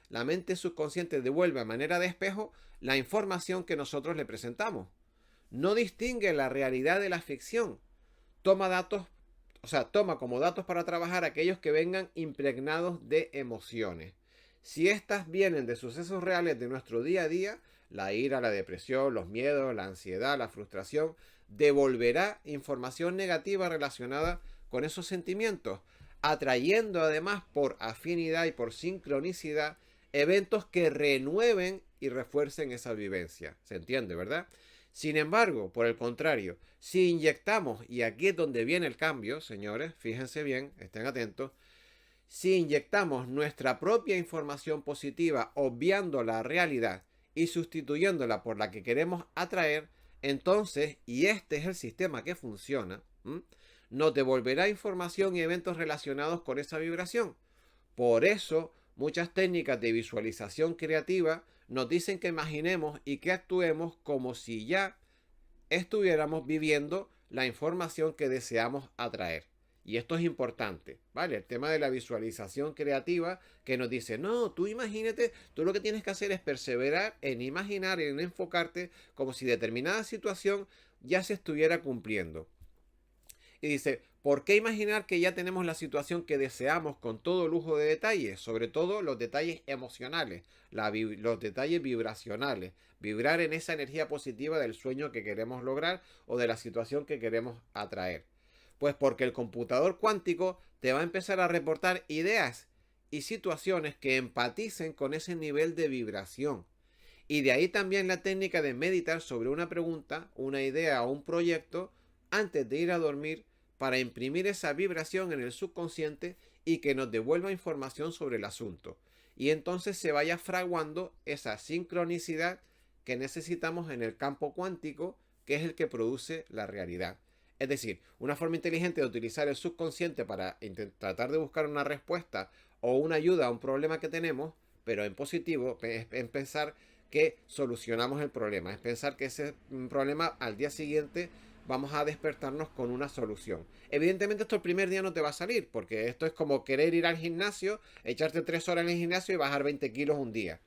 la mente subconsciente devuelve a manera de espejo la información que nosotros le presentamos. No distingue la realidad de la ficción. Toma datos, toma como datos para trabajar aquellos que vengan impregnados de emociones. Si estas vienen de sucesos reales de nuestro día a día, la ira, la depresión, los miedos, la ansiedad, la frustración, devolverá información negativa relacionada con esos sentimientos, atrayendo además por afinidad y por sincronicidad eventos que renueven y refuercen esa vivencia. ¿Se entiende, verdad? Sin embargo, por el contrario, si inyectamos, y aquí es donde viene el cambio, señores, fíjense bien, estén atentos, si inyectamos nuestra propia información positiva obviando la realidad y sustituyéndola por la que queremos atraer, entonces, y este es el sistema que funciona, nos devolverá información y eventos relacionados con esa vibración. Por eso, muchas técnicas de visualización creativa nos dicen que imaginemos y que actuemos como si ya estuviéramos viviendo la información que deseamos atraer. Y esto es importante, ¿vale? El tema de la visualización creativa que nos dice, no, tú imagínate, tú lo que tienes que hacer es perseverar en imaginar, en enfocarte como si determinada situación ya se estuviera cumpliendo. Y dice, ¿por qué imaginar que ya tenemos la situación que deseamos con todo lujo de detalles? Sobre todo los detalles emocionales, los detalles vibracionales. Vibrar en esa energía positiva del sueño que queremos lograr o de la situación que queremos atraer. Pues porque el computador cuántico te va a empezar a reportar ideas y situaciones que empaticen con ese nivel de vibración. Y de ahí también la técnica de meditar sobre una pregunta, una idea o un proyecto antes de ir a dormir para imprimir esa vibración en el subconsciente y que nos devuelva información sobre el asunto. Y entonces se vaya fraguando esa sincronicidad que necesitamos en el campo cuántico, que es el que produce la realidad. Es decir, una forma inteligente de utilizar el subconsciente para tratar de buscar una respuesta o una ayuda a un problema que tenemos, pero en positivo, es pensar que solucionamos el problema, es pensar que ese problema al día siguiente vamos a despertarnos con una solución. Evidentemente esto el primer día no te va a salir, porque esto es como querer ir al gimnasio, echarte 3 horas en el gimnasio y bajar 20 kilos un día.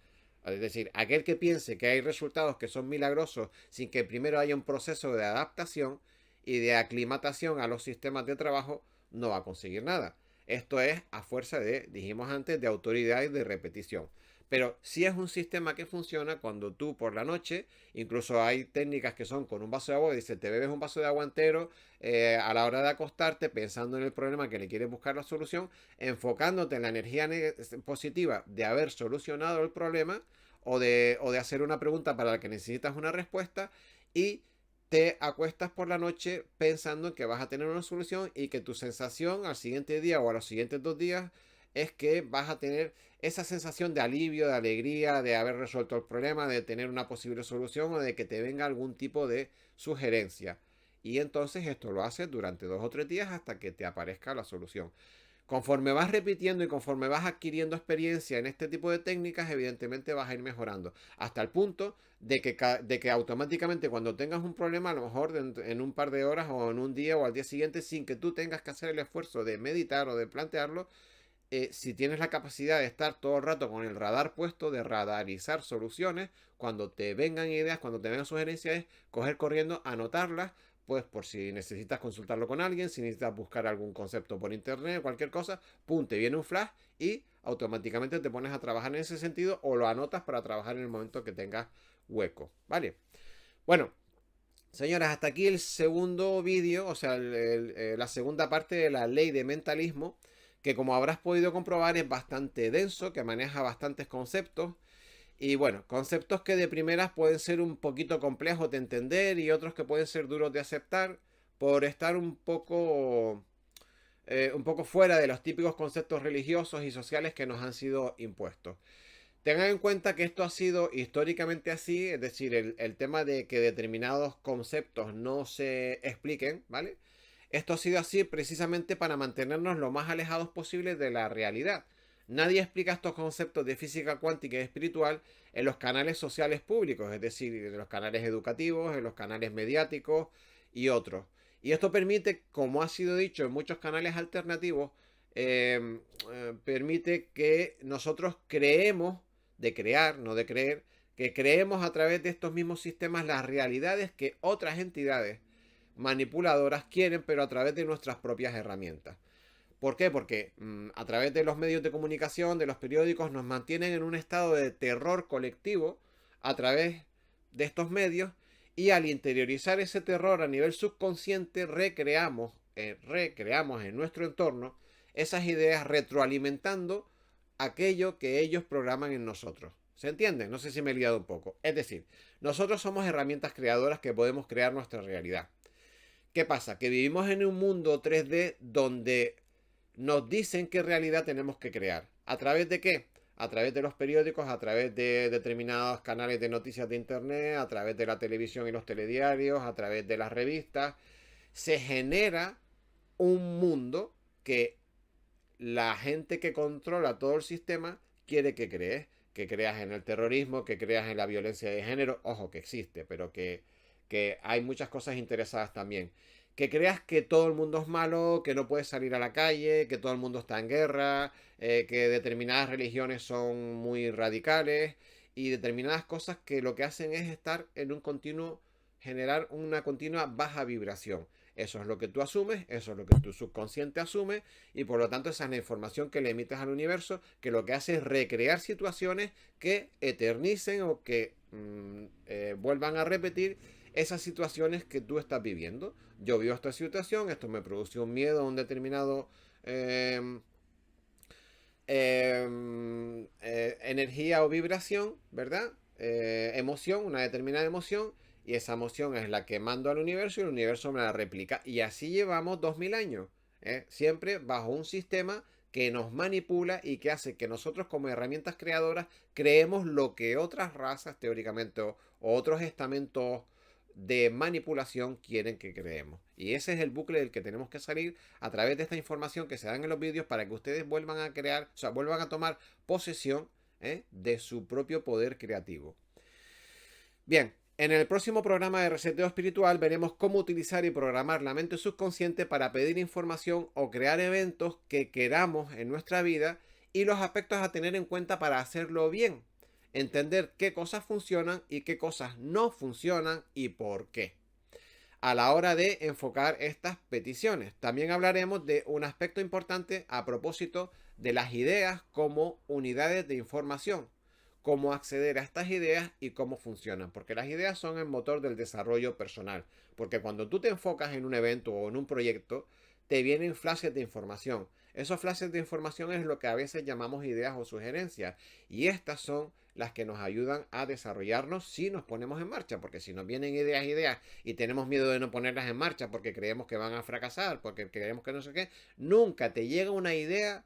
Es decir, aquel que piense que hay resultados que son milagrosos sin que primero haya un proceso de adaptación y de aclimatación a los sistemas de trabajo, no va a conseguir nada. Esto es a fuerza de, dijimos antes, de autoridad y de repetición. Pero si es un sistema que funciona cuando tú por la noche, incluso hay técnicas que son con un vaso de agua, dice, te bebes un vaso de agua entero a la hora de acostarte, pensando en el problema que le quieres buscar la solución, enfocándote en la energía positiva de haber solucionado el problema o de hacer una pregunta para la que necesitas una respuesta y te acuestas por la noche pensando en que vas a tener una solución y que tu sensación al siguiente día o a los siguientes 2 días es que vas a tener esa sensación de alivio, de alegría, de haber resuelto el problema, de tener una posible solución o de que te venga algún tipo de sugerencia. Y entonces esto lo haces durante 2 o 3 días hasta que te aparezca la solución. Conforme vas repitiendo y conforme vas adquiriendo experiencia en este tipo de técnicas, evidentemente vas a ir mejorando. Hasta el punto de que automáticamente cuando tengas un problema, a lo mejor en un par de horas o en un día o al día siguiente, sin que tú tengas que hacer el esfuerzo de meditar o de plantearlo, si tienes la capacidad de estar todo el rato con el radar puesto, de radarizar soluciones, cuando te vengan ideas, cuando te vengan sugerencias, es coger corriendo, anotarlas, pues por si necesitas consultarlo con alguien, si necesitas buscar algún concepto por internet, cualquier cosa, pum, te viene un flash y automáticamente te pones a trabajar en ese sentido o lo anotas para trabajar en el momento que tengas hueco, ¿vale? Bueno, señoras, hasta aquí el segundo vídeo, o sea, la segunda parte de la ley de mentalismo, que como habrás podido comprobar es bastante denso, que maneja bastantes conceptos, y bueno, conceptos que de primeras pueden ser un poquito complejos de entender y otros que pueden ser duros de aceptar por estar un poco fuera de los típicos conceptos religiosos y sociales que nos han sido impuestos. Tengan en cuenta que esto ha sido históricamente así, es decir, el tema de que determinados conceptos no se expliquen, ¿vale? Esto ha sido así precisamente para mantenernos lo más alejados posible de la realidad. Nadie explica estos conceptos de física cuántica y espiritual en los canales sociales públicos, es decir, en los canales educativos, en los canales mediáticos y otros. Y esto permite, como ha sido dicho en muchos canales alternativos, permite que nosotros creemos de crear, no de creer, que creemos a través de estos mismos sistemas las realidades que otras entidades manipuladoras quieren, pero a través de nuestras propias herramientas. ¿Por qué? Porque a través de los medios de comunicación, de los periódicos, nos mantienen en un estado de terror colectivo a través de estos medios y al interiorizar ese terror a nivel subconsciente recreamos en nuestro entorno esas ideas retroalimentando aquello que ellos programan en nosotros. ¿Se entiende? No sé si me he liado un poco. Es decir, nosotros somos herramientas creadoras que podemos crear nuestra realidad. ¿Qué pasa? Que vivimos en un mundo 3D donde nos dicen qué realidad tenemos que crear. ¿A través de qué? A través de los periódicos, a través de determinados canales de noticias de internet, a través de la televisión y los telediarios, a través de las revistas. Se genera un mundo que la gente que controla todo el sistema quiere que creas en el terrorismo, que creas en la violencia de género, ojo que existe, pero que hay muchas cosas interesadas también. Que creas que todo el mundo es malo, que no puedes salir a la calle, que todo el mundo está en guerra, que determinadas religiones son muy radicales y determinadas cosas que lo que hacen es estar en un continuo, generar una continua baja vibración. Eso es lo que tú asumes, eso es lo que tu subconsciente asume y por lo tanto esa es la información que le emites al universo que lo que hace es recrear situaciones que eternicen o que vuelvan a repetir esas situaciones que tú estás viviendo. Yo vivo esta situación, esto me produce un miedo a un determinado energía o vibración, ¿verdad? Emoción, una determinada emoción, y esa emoción es la que mando al universo y el universo me la replica. Y así llevamos 2000 años, siempre bajo un sistema que nos manipula y que hace que nosotros como herramientas creadoras creemos lo que otras razas teóricamente o otros estamentos de manipulación quieren que creemos. Y ese es el bucle del que tenemos que salir a través de esta información que se dan en los vídeos para que ustedes vuelvan a crear, o sea, vuelvan a tomar posesión de su propio poder creativo. Bien, En el próximo programa de Reseteo Espiritual veremos cómo utilizar y programar la mente subconsciente para pedir información o crear eventos que queramos en nuestra vida y los aspectos a tener en cuenta para hacerlo bien. Entender qué cosas funcionan y qué cosas no funcionan y por qué a la hora de enfocar estas peticiones. También hablaremos de un aspecto importante a propósito de las ideas como unidades de información, cómo acceder a estas ideas y cómo funcionan, porque las ideas son el motor del desarrollo personal, porque cuando tú te enfocas en un evento o en un proyecto, te vienen flashes de información. Esos flashes de información es lo que a veces llamamos ideas o sugerencias, y estas son las que nos ayudan a desarrollarnos si nos ponemos en marcha, porque si nos vienen ideas y tenemos miedo de no ponerlas en marcha porque creemos que van a fracasar, porque creemos que no sé qué, nunca te llega una idea,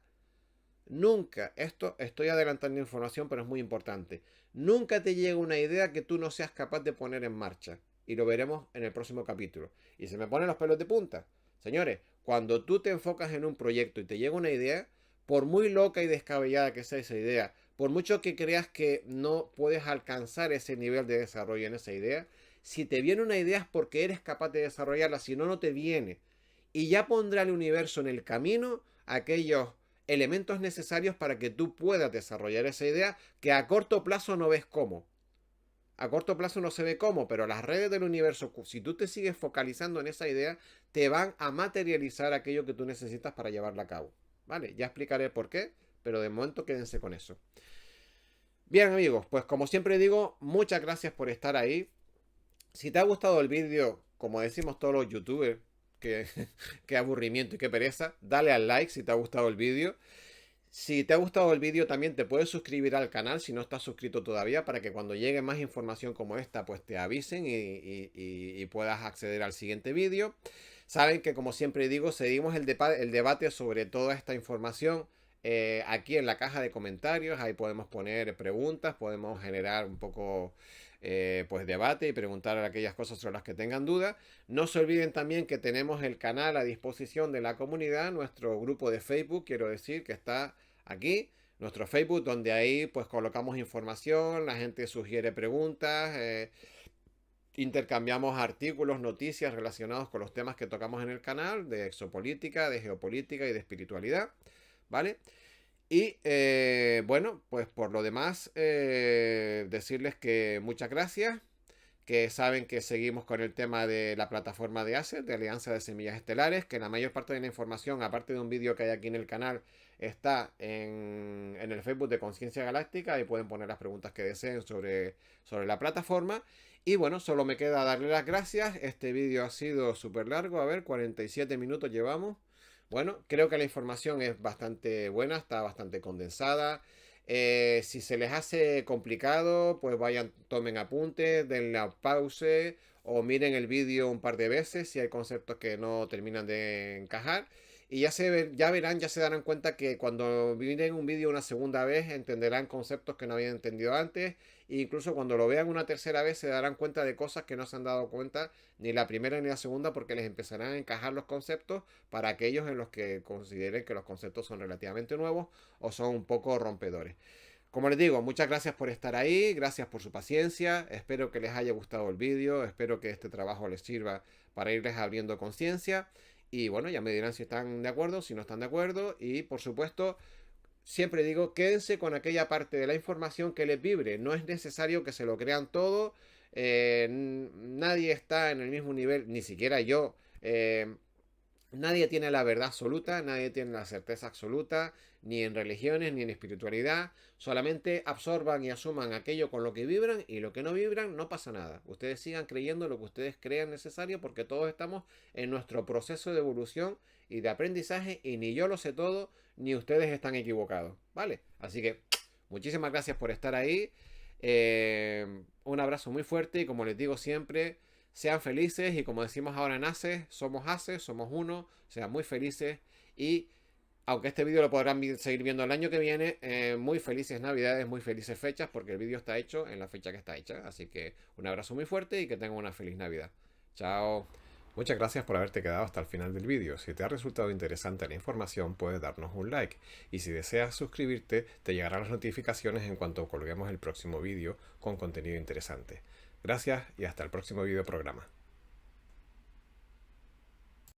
nunca, esto estoy adelantando información, pero es muy importante, nunca te llega una idea que tú no seas capaz de poner en marcha. Y lo veremos en el próximo capítulo. Y se me ponen los pelos de punta. Señores, cuando tú te enfocas en un proyecto y te llega una idea, por muy loca y descabellada que sea esa idea, por mucho que creas que no puedes alcanzar ese nivel de desarrollo en esa idea, si te viene una idea es porque eres capaz de desarrollarla, si no, no te viene. Y ya pondrá el universo en el camino aquellos elementos necesarios para que tú puedas desarrollar esa idea que a corto plazo no ves cómo. A corto plazo no se ve cómo, pero las redes del universo, si tú te sigues focalizando en esa idea, te van a materializar aquello que tú necesitas para llevarla a cabo. ¿Vale? Ya explicaré por qué, pero de momento quédense con eso. Bien amigos, pues como siempre digo, muchas gracias por estar ahí. Si te ha gustado el vídeo, como decimos todos los youtubers, que, que aburrimiento y qué pereza, dale al like si te ha gustado el vídeo. Si te ha gustado el vídeo también te puedes suscribir al canal si no estás suscrito todavía para que cuando llegue más información como esta pues te avisen y puedas acceder al siguiente vídeo. Saben que como siempre digo seguimos el debate sobre toda esta información aquí en la caja de comentarios. Ahí podemos poner preguntas, podemos generar un poco pues debate y preguntar aquellas cosas sobre las que tengan dudas. No se olviden también que tenemos el canal a disposición de la comunidad, nuestro grupo de Facebook, quiero decir, que está aquí, nuestro Facebook, donde ahí pues colocamos información, la gente sugiere preguntas, intercambiamos artículos, noticias relacionados con los temas que tocamos en el canal, de exopolítica, de geopolítica y de espiritualidad, ¿vale? Y bueno, pues por lo demás, decirles que muchas gracias, que saben que seguimos con el tema de la plataforma de ACES, de Alianza de Semillas Estelares, que la mayor parte de la información, aparte de un vídeo que hay aquí en el canal, está en el Facebook de Conciencia Galáctica y pueden poner las preguntas que deseen sobre la plataforma. Y bueno, solo me queda darle las gracias. Este vídeo ha sido súper largo, a ver, 47 minutos llevamos. Bueno, creo que la información es bastante buena, está bastante condensada. Si se les hace complicado, pues vayan, tomen apuntes, den la pause o miren el vídeo un par de veces si hay conceptos que no terminan de encajar. Y ya verán, ya se darán cuenta que cuando miren un vídeo una segunda vez entenderán conceptos que no habían entendido antes. E incluso cuando lo vean una tercera vez se darán cuenta de cosas que no se han dado cuenta ni la primera ni la segunda porque les empezarán a encajar los conceptos para aquellos en los que consideren que los conceptos son relativamente nuevos o son un poco rompedores. Como les digo, muchas gracias por estar ahí, gracias por su paciencia, espero que les haya gustado el vídeo, espero que este trabajo les sirva para irles abriendo conciencia y bueno, ya me dirán si están de acuerdo, si no están de acuerdo y por supuesto, siempre digo, quédense con aquella parte de la información que les vibre, no es necesario que se lo crean todo, nadie está en el mismo nivel, ni siquiera yo. Nadie tiene la verdad absoluta, nadie tiene la certeza absoluta, ni en religiones, ni en espiritualidad. Solamente absorban y asuman aquello con lo que vibran y lo que no vibran no pasa nada. Ustedes sigan creyendo lo que ustedes crean necesario porque todos estamos en nuestro proceso de evolución y de aprendizaje y ni yo lo sé todo, ni ustedes están equivocados. ¿Vale? Así que muchísimas gracias por estar ahí. Un abrazo muy fuerte y como les digo siempre... Sean felices y como decimos ahora en ACES, somos uno, sean muy felices y aunque este vídeo lo podrán seguir viendo el año que viene, muy felices navidades, muy felices fechas porque el vídeo está hecho en la fecha que está hecha. Así que un abrazo muy fuerte y que tengan una feliz Navidad. Chao. Muchas gracias por haberte quedado hasta el final del vídeo. Si te ha resultado interesante la información, puedes darnos un like. Y si deseas suscribirte, te llegarán las notificaciones en cuanto colguemos el próximo vídeo con contenido interesante. Gracias y hasta el próximo video programa.